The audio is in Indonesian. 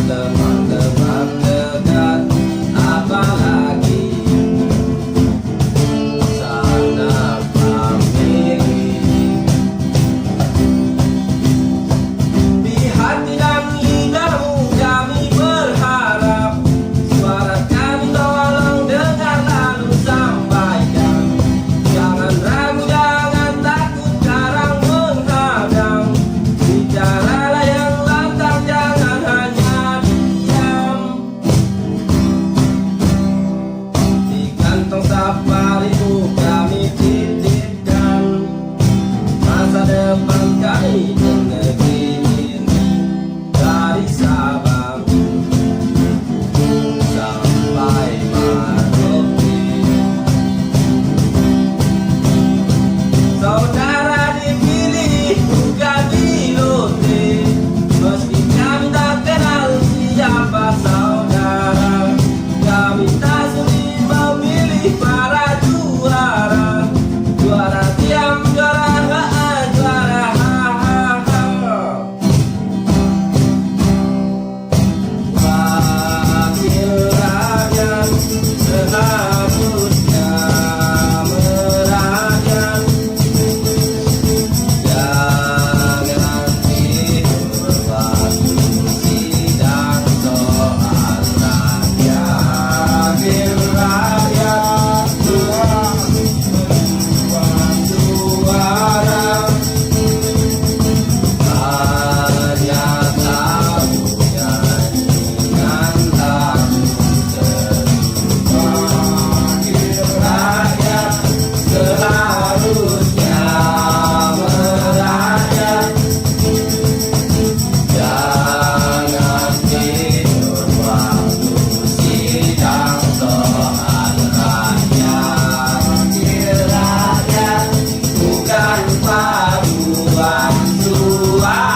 Teman-teman dekat, apalagi sanak famili. Di hati dan lidahmu kami berharap, suara kami tolong dengar lalu sampaikan. Jangan ragu, jangan takut, jarang menghadang. Bicaralah yang lantang, jangan hanya kantong safarimu kami titipkan masa depan kami di negeri ini, dari Sabang sampai Merauke. Saudara dipilih bukan dilote, meski kami tak kenal siapa saudara. Kami tak sulit memilih para juara, juara diam, juara juara wakil rakyat seharusnya merakyat. Jangan tidur waktu sidang soal rakyat. Wakil rakyat membuat suara, hanya tahu nyanyian lagu serupa. Wakil rakyat seharusnya merakyat. Jangan tidur waktu sidang soal rakyat. Wakil rakyat bukan paduan suara.